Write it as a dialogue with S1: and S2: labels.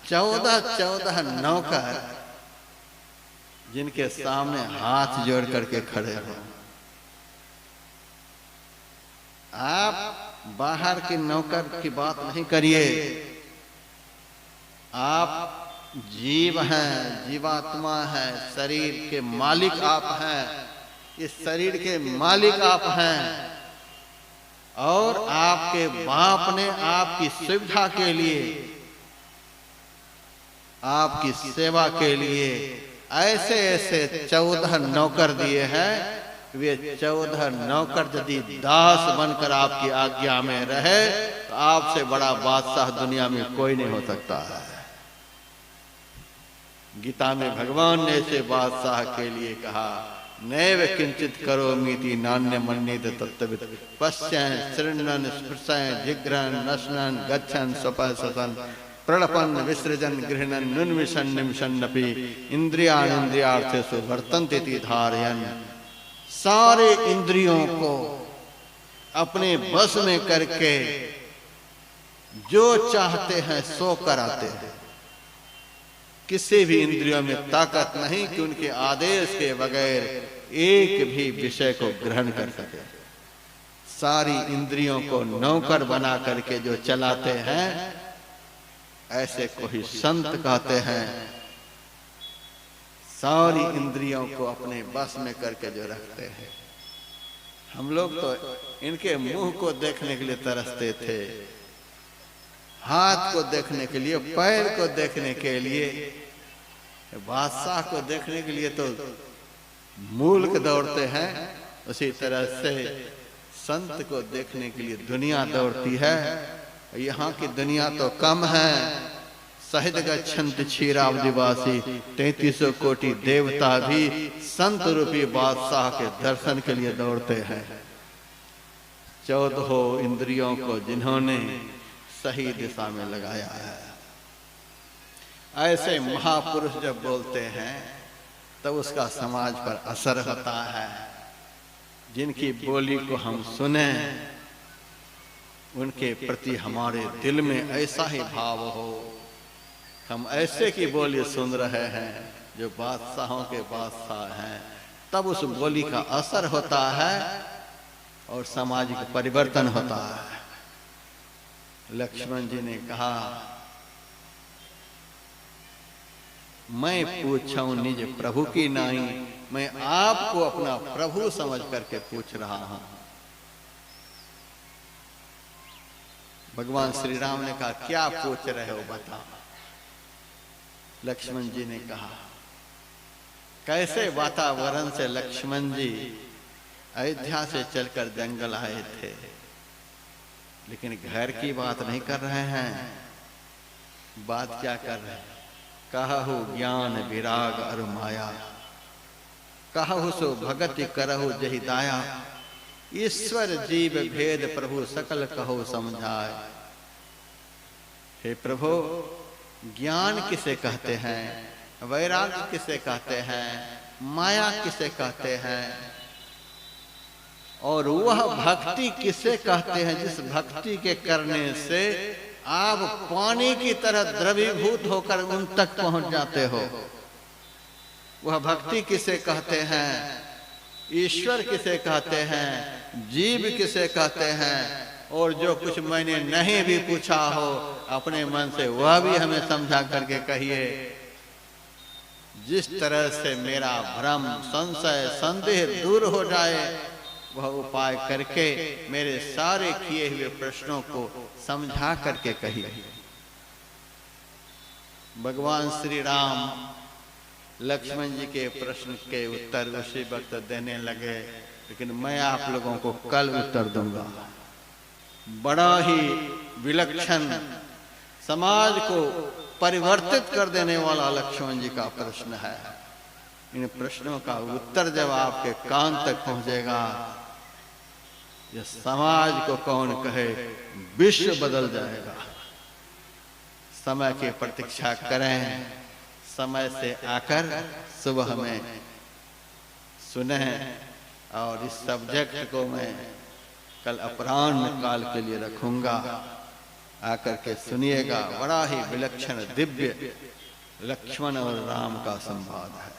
S1: 14 नौकर जिनके सामने हाथ जोड़ करके खड़े हो। आप बाहर के नौकर की बात नहीं करिए, आप जीव हैं, जीवात्मा है, शरीर के मालिक आप हैं, इस शरीर के मालिक आप हैं। और आपके बाप ने आपकी सुविधा के लिए, आपकी सेवा के लिए ऐसे ऐसे 14 नौकर दिए हैं। वे 14 नौकर यदि दास बनकर आपकी आज्ञा में रहे तो आपसे बड़ा बादशाह दुनिया में कोई नहीं हो सकता है। गीता में भगवान ने ऐसे बादशाह के लिए कहा, नैव किंचित करोमीति नान्य मन्येत तत्त्ववित् पश्यन् शृण्वन् स्पृशन् जिघ्रन् नश्नन् गच्छन् स्वपसन् प्रलपन् विसृजन् गृह्णन् नुन्विषन् निमिषन्नपि इंद्रियाणीन्द्रियार्थेषु वर्तन्ते इति धारयन्। सारे इंद्रियों को अपने बस में करके जो चाहते हैं सो कराते हैं। किसी भी इंद्रियों में ताकत नहीं कि उनके आदेश के बगैर एक भी विषय को ग्रहण कर सके। सारी इंद्रियों को नौकर बना करके जो चलाते हैं, ऐसे कोई संत कहते हैं। सारी इंद्रियों को अपने बस में करके जो रखते हैं। हम लोग तो इनके मुंह को देखने के लिए तरसते थे, हाथ को देखने के लिए, पैर को देखने के लिए, बादशाह को देखने के लिए तो मुल्क दौड़ते हैं। उसी तरह से संत को देखने के लिए दुनिया दौड़ती है। यहाँ की दुनिया तो कम है। सहित गच्छन्ति क्षीराब्धिवासी 3300 कोटि देवता भी संत रूपी बादशाह के दर्शन के लिए दौड़ते हैं। 14 इंद्रियों को जिन्होंने सही दिशा में लगाया है, ऐसे महापुरुष जब बोलते हैं तब उसका समाज पर असर होता है। जिनकी बोली को हम सुने, उनके प्रति हमारे दिल में ऐसा ही भाव हो। हम ऐसे की बोली सुन रहे हैं जो बादशाहों के बादशाह हैं, तब उस बोली का असर होता है और सामाजिक परिवर्तन होता है। लक्ष्मण जी ने कहा, मैं पूछूं निज प्रभु की नाई, मैं आपको अपना प्रभु समझ करके पूछ रहा हूं। भगवान श्री राम ने कहा, क्या पूछ रहे हो बताओ। लक्ष्मण जी ने कहा, कैसे वातावरण से लक्ष्मण जी अयोध्या से चलकर जंगल आए थे, लेकिन घर की बात नहीं कर रहे हैं। बात क्या कर रहे हैं? कहु ज्ञान विराग और माया, कहु सो भगति करहु जहि दाया, ईश्वर जीव भेद प्रभु सकल कहो समझाए। हे प्रभु, ज्ञान किसे कहते हैं, वैराग्य किसे कहते हैं, माया किसे कहते हैं, और वह भक्ति किसे कहते हैं जिस भक्ति के करने से आप पानी की तरह द्रवीभूत होकर उन तक पहुंच जाते हो। वह भक्ति किसे कहते हैं, ईश्वर किसे कहते हैं, जीव किसे कहते हैं, और जो कुछ मैंने नहीं भी पूछा हो अपने मन से वह भी हमें समझा करके कहिए। जिस तरह से मेरा भ्रम, संशय, संदेह दूर हो जाए, वह उपाय करके मेरे सारे किए हुए प्रश्नों को समझा करके कहिए। भगवान श्री राम लक्ष्मण जी के प्रश्न के उत्तर उसी वक्त देने लगे, लेकिन मैं आप लोगों को कल उत्तर दूंगा। बड़ा ही विलक्षण, समाज को परिवर्तित कर देने वाला लक्ष्मण जी का प्रश्न है। इन प्रश्नों का उत्तर जब आपके कान तक पहुंचेगा, यह समाज को कौन कहे, विश्व बदल जाएगा। समय की प्रतीक्षा करें, समय से आकर सुबह में सुने, और इस सब्जेक्ट को मैं कल अपराह्न काल के लिए रखूंगा। आकर के सुनिएगा, बड़ा ही विलक्षण दिव्य लक्ष्मण और राम का संवाद है।